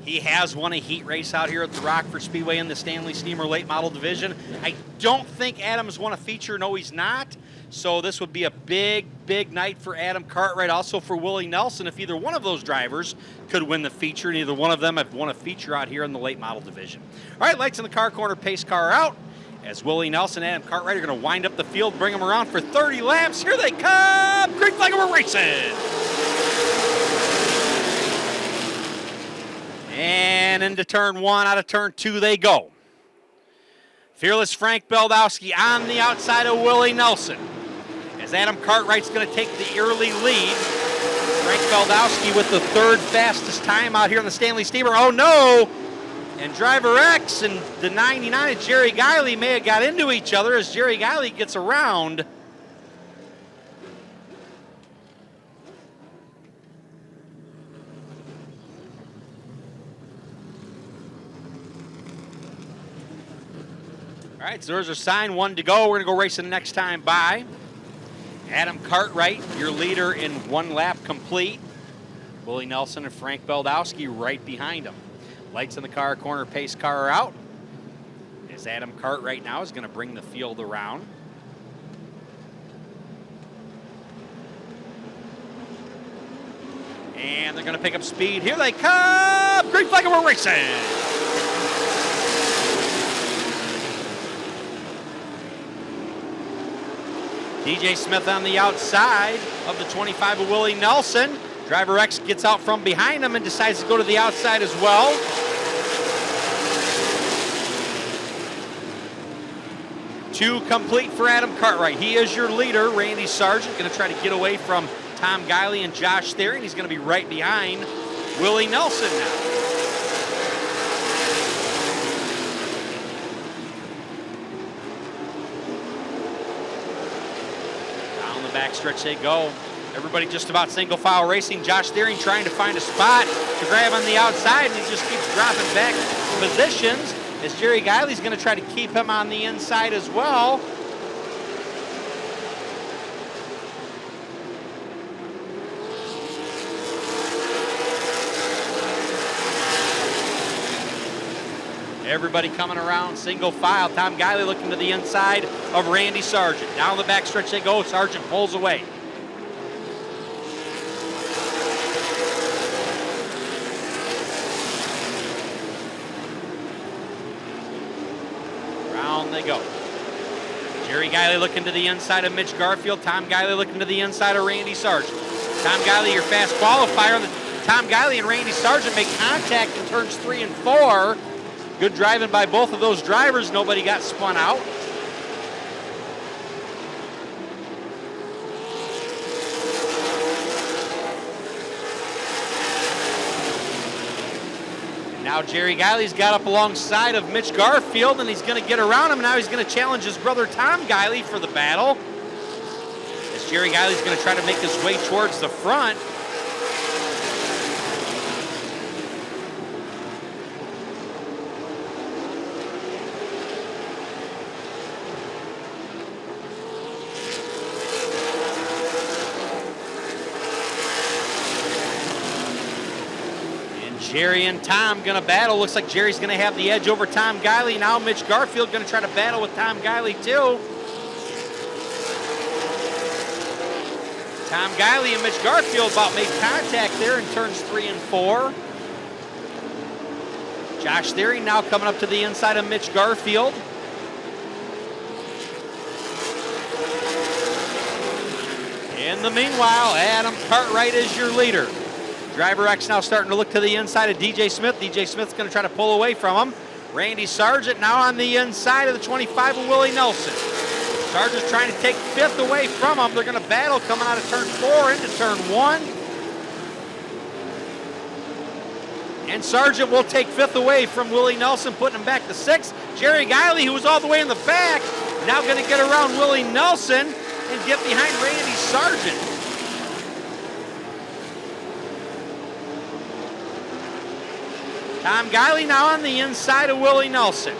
He has won a heat race out here at the Rockford Speedway in the Stanley Steamer Late Model Division. I don't think Adam's won a feature. No, he's not. So this would be a big, big night for Adam Cartwright, also for Willie Nelson, if either one of those drivers could win the feature, and either one of them have won a feature out here in the Late Model Division. All right, lights in the car corner, pace car out. As Willie Nelson and Adam Cartwright are going to wind up the field, bring them around for 30 laps. Here they come! Green flag, we're racing! And into turn one, out of turn two they go. Fearless Frank Beldowski on the outside of Willie Nelson. As Adam Cartwright's going to take the early lead. Frank Beldowski with the third fastest time out here on the Stanley Steamer. Oh no! And driver X and the 99 of Jerry Guiley may have got into each other as Jerry Guiley gets around. All right, so there's our sign, one to go. We're going to go racing the next time by. Adam Cartwright, your leader in one lap complete. Willie Nelson and Frank Beldowski right behind him. Lights in the car corner, pace car out. As Adam Cartwright now is going to bring the field around. And they're going to pick up speed. Here they come! Green flag and we're racing! DJ Smith on the outside of the 25 of Willie Nelson. Driver X gets out from behind him and decides to go to the outside as well. Two complete for Adam Cartwright. He is your leader. Randy Sargent going to try to get away from Tom Guiley and Josh Theory, and he's going to be right behind Willie Nelson now. Backstretch they go. Everybody just about single file racing. Josh Theory trying to find a spot to grab on the outside, and he just keeps dropping back positions as Jerry Guiley's going to try to keep him on the inside as well. Everybody coming around single file. Tom Guiley looking to the inside of Randy Sargent. Down the backstretch they go. Sargent pulls away. Round they go. Jerry Guiley looking to the inside of Mitch Garfield. Tom Guiley looking to the inside of Randy Sargent. Tom Guiley, your fast qualifier. Tom Guiley and Randy Sargent make contact in turns 3 and 4. Good driving by both of those drivers. Nobody got spun out. And now Jerry Guiley's got up alongside of Mitch Garfield, and he's going to get around him. Now he's going to challenge his brother Tom Guiley for the battle. As Jerry Guiley's going to try to make his way towards the front. Jerry and Tom going to battle. Looks like Jerry's going to have the edge over Tom Guiley. Now Mitch Garfield going to try to battle with Tom Guiley too. Tom Guiley and Mitch Garfield about made contact there in turns 3 and 4. Josh Theory now coming up to the inside of Mitch Garfield. In the meanwhile, Adam Cartwright is your leader. Driver X now starting to look to the inside of DJ Smith. DJ Smith's going to try to pull away from him. Randy Sargent now on the inside of the 25 of Willie Nelson. Sargent's trying to take 5th away from him. They're going to battle coming out of turn 4 into turn 1. And Sargent will take 5th away from Willie Nelson, putting him back to 6th. Jerry Guiley, who was all the way in the back, now going to get around Willie Nelson and get behind Randy Sargent. Tom Guiley now on the inside of Willie Nelson.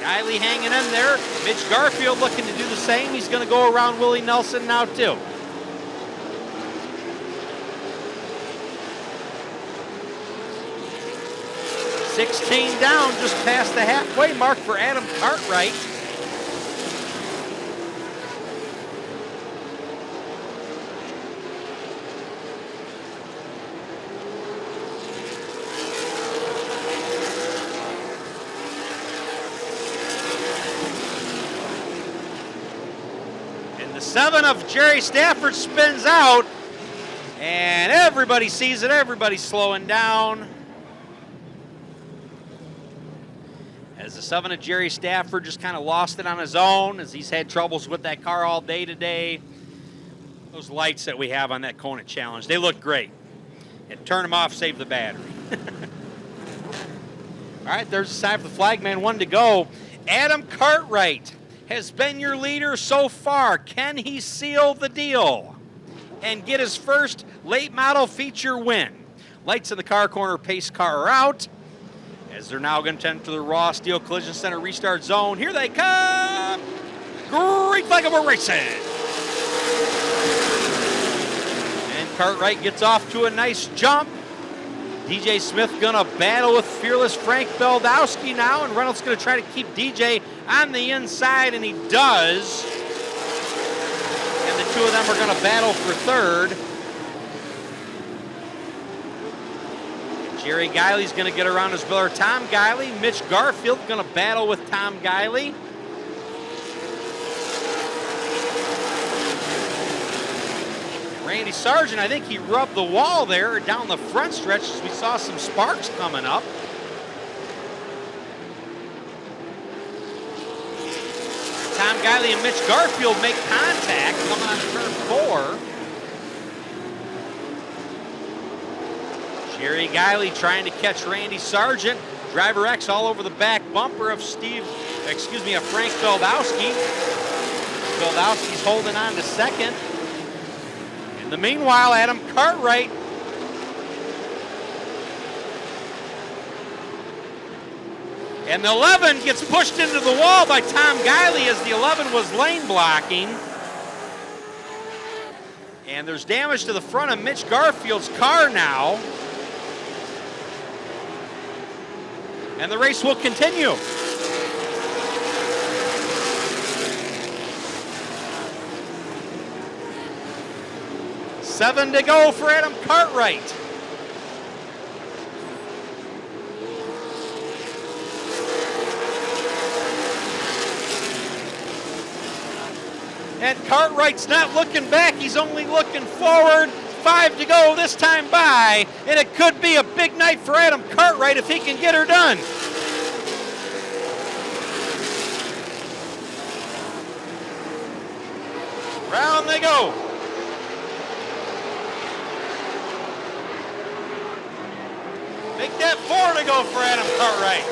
Guiley hanging in there. Mitch Garfield looking to do the same. He's going to go around Willie Nelson now too. 16 down, just past the halfway mark for Adam Cartwright. And the 7 of Jerry Stafford spins out, and everybody sees it, everybody's slowing down. As the 7 of Jerry Stafford just kind of lost it on his own, as he's had troubles with that car all day today. Those lights that we have on that Kona Challenge, they look great. And turn them off, save the battery. All right, there's the sign for the flagman, 1 to go. Adam Cartwright has been your leader so far. Can he seal the deal and get his first late model feature win? Lights in the car corner, pace car are out, as they're now going to enter the Raw Steel Collision Center restart zone. Here they come. Green flag and we're racing. And Cartwright gets off to a nice jump. DJ Smith going to battle with fearless Frank Beldowski now, and Reynolds going to try to keep DJ on the inside, and he does. And the two of them are going to battle for third. Jerry Guiley's going to get around his brother Tom Guiley. Mitch Garfield going to battle with Tom Guiley. Randy Sargent, I think he rubbed the wall there down the front stretch as we saw some sparks coming up. Tom Guiley and Mitch Garfield make contact coming on turn 4. Jerry Guiley trying to catch Randy Sargent. Driver X all over the back bumper of Frank Beldowski. Beldowski's holding on to second. In the meanwhile, Adam Cartwright and the 11 gets pushed into the wall by Tom Guiley as the 11 was lane blocking. And there's damage to the front of Mitch Garfield's car now. And the race will continue. Seven to go for Adam Cartwright. And Cartwright's not looking back, he's only looking forward. 5 to go this time by, and it could be a big night for Adam Cartwright if he can get her done. Round they go. Make that 4 to go for Adam Cartwright.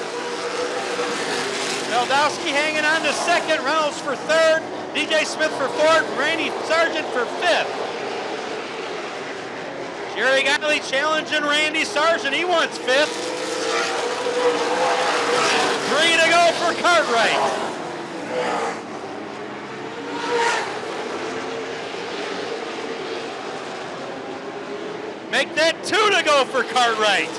Beldowski hanging on to second, Reynolds for third, DJ Smith for fourth, Randy Sargent for fifth. Jerry Guiley challenging Randy Sargent, he wants fifth. 3 to go for Cartwright. Make that 2 to go for Cartwright.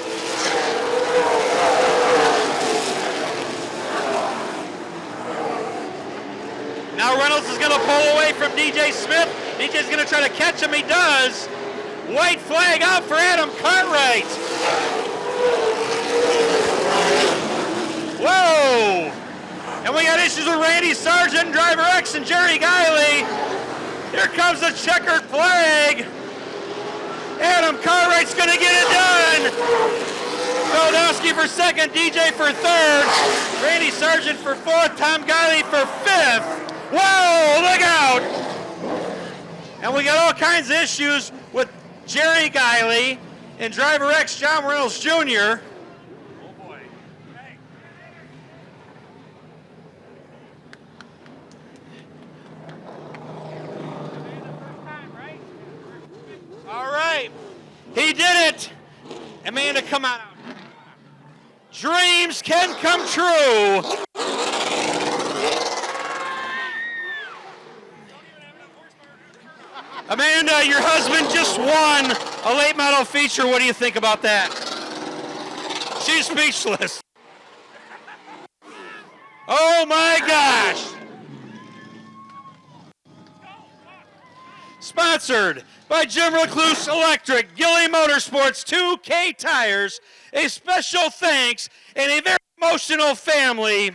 Now Reynolds is going to pull away from DJ Smith. DJ's going to try to catch him, he does. White flag out for Adam Cartwright. Whoa! And we got issues with Randy Sargent, Driver X, and Jerry Guiley. Here comes the checkered flag. Adam Cartwright's going to get it done. Beldowski for second, DJ for third, Randy Sargent for fourth, Tom Guiley for fifth. Whoa, look out! And we got all kinds of issues with Jerry Guiley and Driver X, John Reynolds Jr. Oh boy. Hey. All right. He did it. Amanda, come on out. Dreams can come true. Amanda, your husband just won a late model feature. What do you think about that? She's speechless. Oh my gosh. Sponsored by Jim Recluse Electric, Gilly Motorsports, 2K Tires, a special thanks and a very emotional family.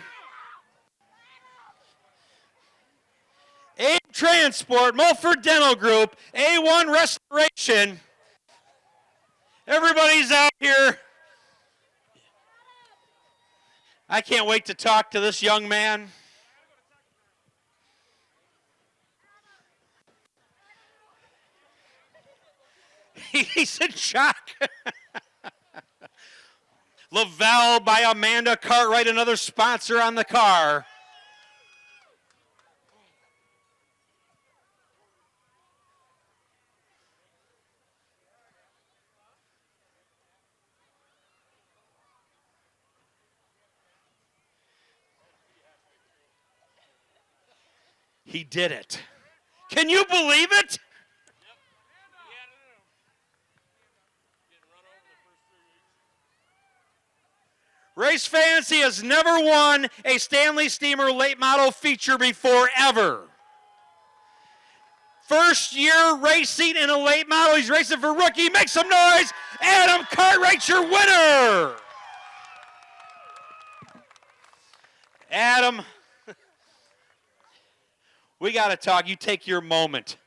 Abe Transport, Mulford Dental Group, A1 Restoration. Everybody's out here. I can't wait to talk to this young man. He's in shock. Lavelle by Amanda Cartwright, another sponsor on the car. He did it. Can you believe it? Race Fantasy has never won a Stanley Steamer late model feature before, ever. First year racing in a late model. He's racing for rookie. Make some noise. Adam Cartwright, your winner. Adam, we got to talk. You take your moment.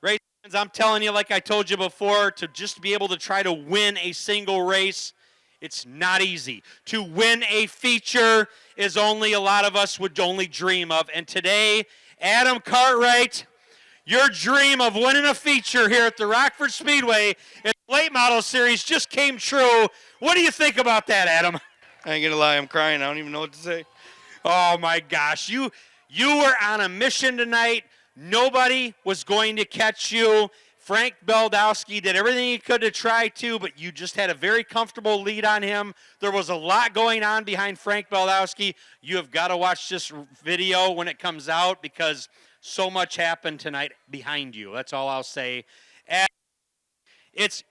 Race fans, I'm telling you, like I told you before, to just be able to try to win a single race, it's not easy. To win a feature is only a lot of us would only dream of. And today, Adam Cartwright, your dream of winning a feature here at the Rockford Speedway in the late model series just came true. What do you think about that, Adam? I ain't gonna lie, I'm crying. I don't even know what to say. Oh my gosh, you were on a mission tonight. Nobody was going to catch you. Frank Beldowski did everything he could to try to, but you just had a very comfortable lead on him. There was a lot going on behind Frank Beldowski. You have got to watch this video when it comes out because so much happened tonight behind you. That's all I'll say. And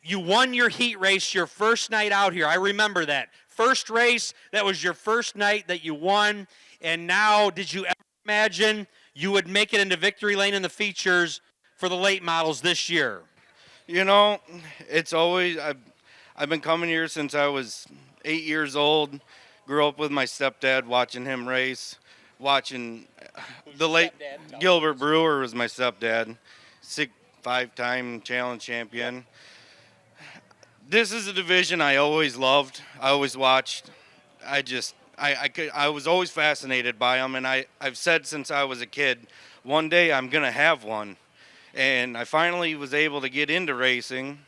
you won your heat race your first night out here. I remember that. First race, that was your first night that you won. And now, did you ever imagine you would make it into victory lane in the features for the late models this year? You know, it's always, I've been coming here since I was 8 years old. Grew up with my stepdad, watching him race, watching the late Gilbert Brewer was my stepdad, 5-time challenge champion. This is a division I always loved. I always watched. I was always fascinated by them, and I've said since I was a kid, one day I'm going to have one. And I finally was able to get into racing,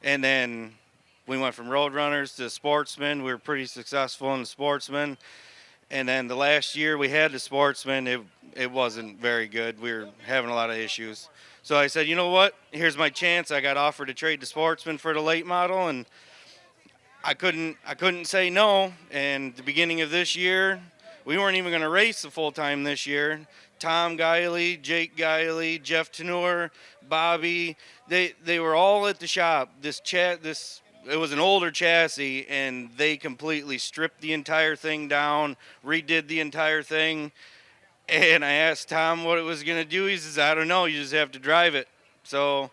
and then we went from Roadrunners to Sportsman. We were pretty successful in the Sportsman. And then the last year we had the Sportsman, it wasn't very good. We were having a lot of issues. So I said, you know what? Here's my chance. I got offered to trade the Sportsman for the late model, and I couldn't say no. And at the beginning of this year, we weren't even going to race the full time this year. Tom Guiley, Jake Guiley, Jeff Tenor, Bobby, they were all at the shop. It was an older chassis, and they completely stripped the entire thing down, redid the entire thing. And I asked Tom what it was going to do. He says, I don't know. You just have to drive it. So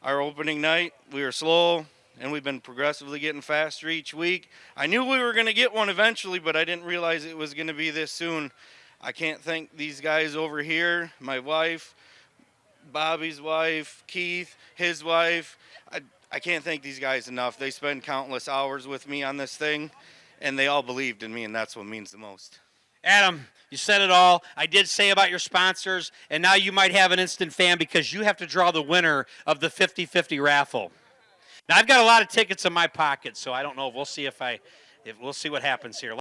our opening night, we were slow, and we've been progressively getting faster each week. I knew we were going to get one eventually, but I didn't realize it was going to be this soon. I can't thank these guys over here, my wife, Bobby's wife, Keith, his wife. I can't thank these guys enough. They spend countless hours with me on this thing, and they all believed in me, and that's what means the most. Adam, you said it all. I did say about your sponsors, and now you might have an instant fan because you have to draw the winner of the 50-50 raffle. Now, I've got a lot of tickets in my pocket, so I don't know. We'll see we'll see what happens here.